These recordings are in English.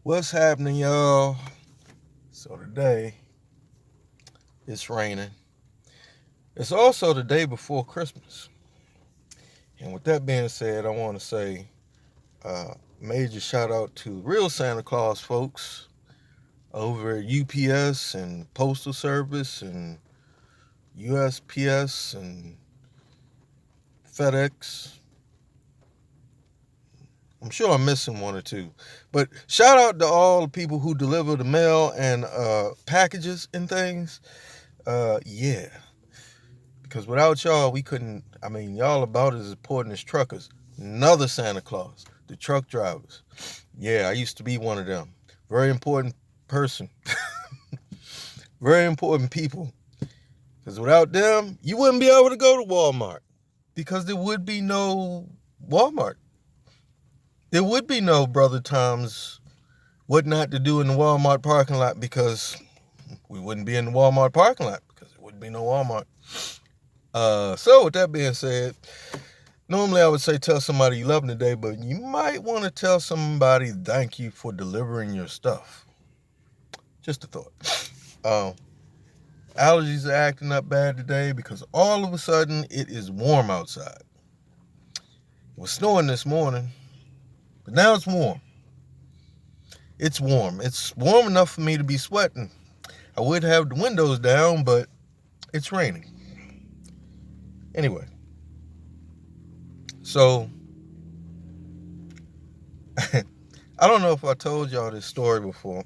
What's happening, y'all? So today it's raining. It's also the day before Christmas. And with that being said, I want to say major shout out to real Santa Claus folks over at UPS and Postal Service and USPS and FedEx. I'm sure I'm missing one or two. But shout out to all the people who deliver the mail and packages and things. Yeah. Because without y'all, we couldn't. I mean, y'all about as important as truckers. Another Santa Claus, the truck drivers. Yeah, I used to be one of them. Very important person. Very important people. Because without them, you wouldn't be able to go to Walmart. Because there would be no Walmart. There would be no Brother Tom's what not to do in the Walmart parking lot because we wouldn't be in the Walmart parking lot because there wouldn't be no Walmart. So with that being said, normally I would say tell somebody you love them today, but you might want to tell somebody thank you for delivering your stuff. Just a thought. Um, Allergies are acting up bad today because all of a sudden it is warm outside. It was snowing this morning, but now it's warm. It's warm. It's warm enough for me to be sweating. I would have the windows down, but it's raining. Anyway, so I don't know if I told y'all this story before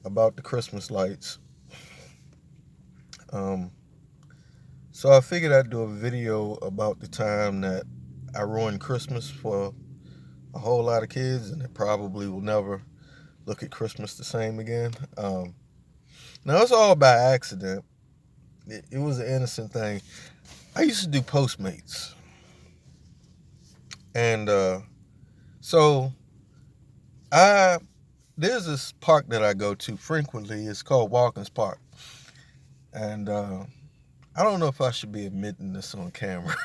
about the Christmas lights. Um, so I figured I'd do a video about the time that I ruined Christmas for a whole lot of kids, and they probably will never look at Christmas the same again. Now it's all by accident. It was an innocent thing. I used to do Postmates, and so I there's this park that I go to frequently. It's called Watkins Park, and I don't know if I should be admitting this on camera.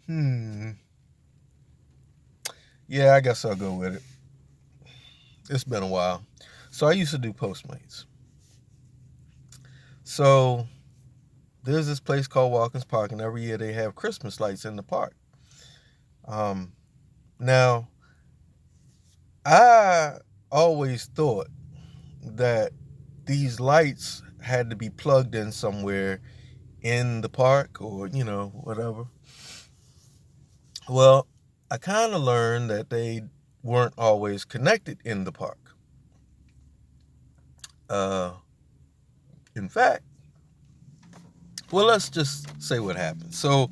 hmm. Yeah, I guess I'll go with it. It's been a while. So I used to do Postmates. So there's this place called Watkins Park, and every year they have Christmas lights in the park. Um, Now, I always thought that these lights had to be plugged in somewhere in the park or, whatever. Well, I kind of learned that they weren't always connected in the park. Uh, in fact, well, let's just say what happened. So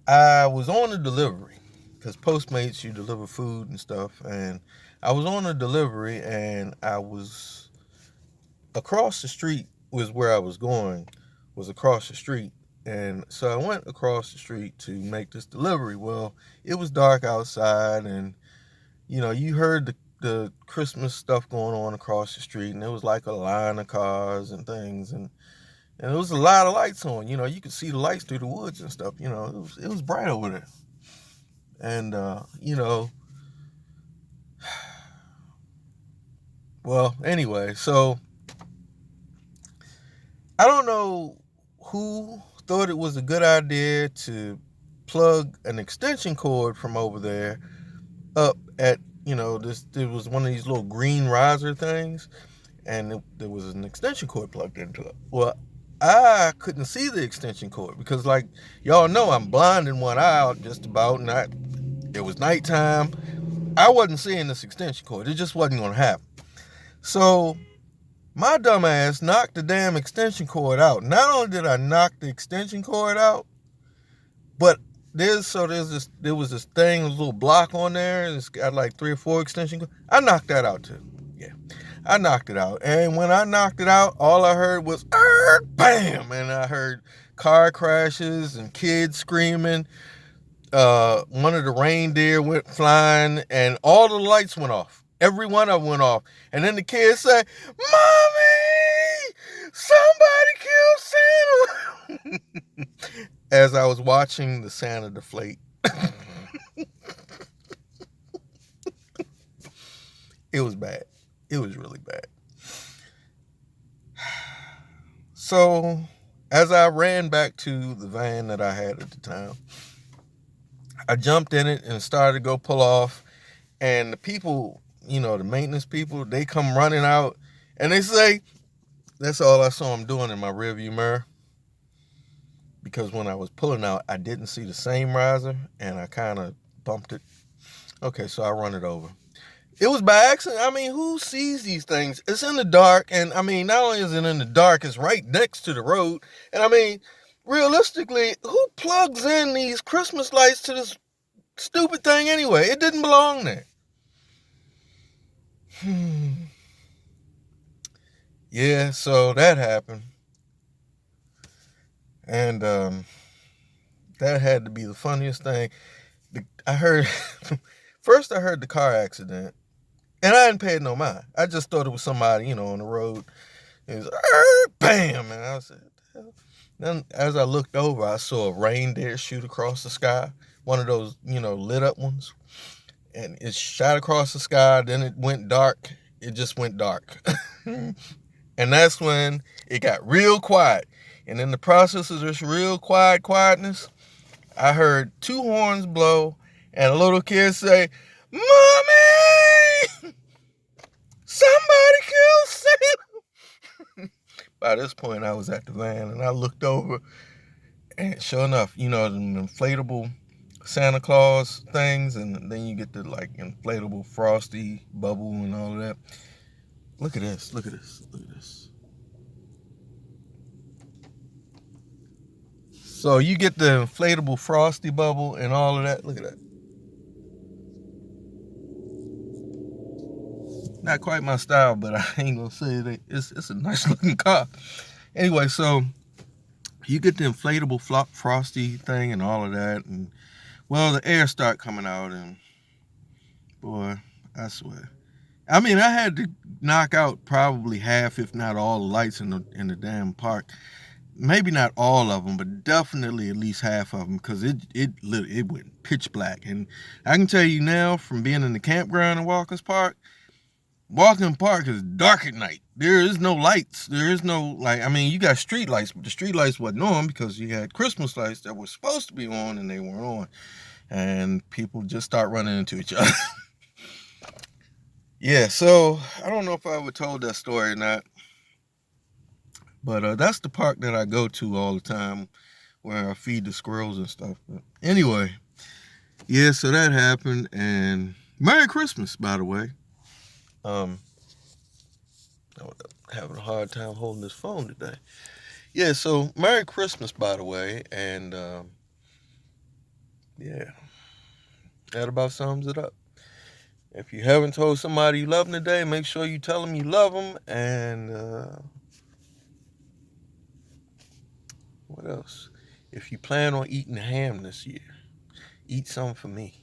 I was on a delivery because Postmates, you deliver food and stuff. And I was on a delivery and I was across the street was where I was going, was across the street. And so I went across the street to make this delivery. Well, it was dark outside and, you heard the Christmas stuff going on across the street. And it was like a line of cars and things. And there was a lot of lights on. You could see the lights through the woods and stuff. It was bright over there. And, well, anyway, so I don't know who thought it was a good idea to plug an extension cord from over there up at, there was one of these little green riser things, and there was an extension cord plugged into it. Well, I couldn't see the extension cord because, like, y'all know, I'm blind in one eye out just about, and it was nighttime. I wasn't seeing this extension cord. It just wasn't going to happen. So my dumb ass knocked the damn extension cord out. Not only did I knock the extension cord out, but there was this thing, a little block on there, and it's got like 3 or 4 extension cords. I knocked that out too. Yeah. I knocked it out. And when I knocked it out, all I heard was bam, and I heard car crashes and kids screaming. One of the reindeer went flying, and all the lights went off. Every one of them went off. And then the kids say, "Mommy, somebody killed Santa." As I was watching the Santa deflate. It was bad. It was really bad. So, as I ran back to the van that I had at the time, I jumped in it and started to go pull off. And the people, the maintenance people, they come running out and they say, that's all I saw them doing in my rearview mirror. Because when I was pulling out, I didn't see the same riser and I kind of bumped it. Okay, so I run it over. It was by accident. I mean, who sees these things? It's in the dark, and I mean, not only is it in the dark, it's right next to the road. And I mean, realistically, who plugs in these Christmas lights to this stupid thing anyway? It didn't belong there. Yeah, so that happened. And that had to be the funniest thing. I heard, first I heard the car accident. And I hadn't paid no mind. I just thought it was somebody, on the road. It was, bam! And I said, then as I looked over, I saw a reindeer shoot across the sky. One of those, lit up ones. And it shot across the sky. Then it went dark. It just went dark. And that's when it got real quiet. And in the process of this real quietness, I heard 2 horns blow and a little kid say, "Mommy! Somebody killed Santa!" By this point, I was at the van and I looked over, and sure enough, the inflatable Santa Claus things, and then you get the inflatable frosty bubble and all of that. Look at this. Look at this. Look at this. So you get the inflatable frosty bubble and all of that. Look at that. Not quite my style, but I ain't gonna say that it's a nice looking car. Anyway, so you get the inflatable frosty thing and all of that, and well, the air start coming out, and boy, I swear. I mean, I had to knock out probably half, if not all, the lights in the damn park. Maybe not all of them, but definitely at least half of them, because it went pitch black. And I can tell you now, from being in the campground in Walker's Park is dark at night. There is no lights. There is no, you got street lights, but the street lights wasn't on because you had Christmas lights that were supposed to be on and they weren't on. And people just start running into each other. Yeah, so I don't know if I ever told that story or not. But that's the park that I go to all the time where I feed the squirrels and stuff. But anyway, yeah, so that happened. And Merry Christmas, by the way. I'm having a hard time holding this phone today. Yeah, so Merry Christmas, by the way. And yeah, that about sums it up. If you haven't told somebody you love them today, make sure you tell them you love them. And what else? If you plan on eating ham this year, eat some for me.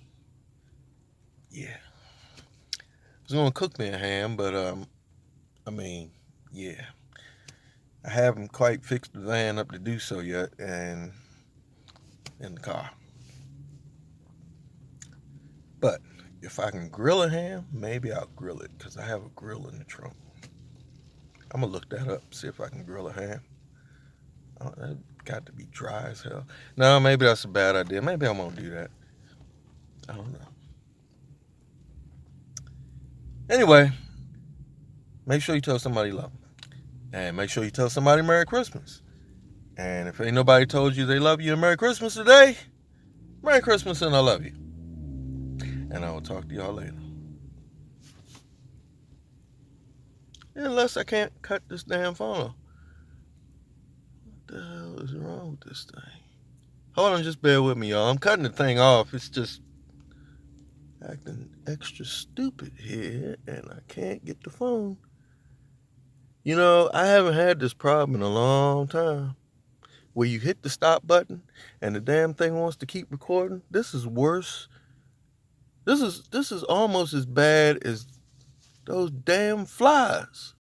Yeah. I was going to cook me a ham, but, yeah. I haven't quite fixed the van up to do so yet, and in the car. But if I can grill a ham, maybe I'll grill it, because I have a grill in the trunk. I'm going to look that up, see if I can grill a ham. Oh, that got to be dry as hell. No, maybe that's a bad idea. Maybe I won't do that. I don't know. Anyway, make sure you tell somebody you love them. And make sure you tell somebody Merry Christmas. And if ain't nobody told you they love you and Merry Christmas today, Merry Christmas and I love you. And I will talk to y'all later. Unless I can't cut this damn phone off. What the hell is wrong with this thing? Hold on, just bear with me, y'all. I'm cutting the thing off. It's just acting extra stupid here, and I can't get the phone. I haven't had this problem in a long time. Where you hit the stop button and the damn thing wants to keep recording. This is worse. This is almost as bad as those damn flies.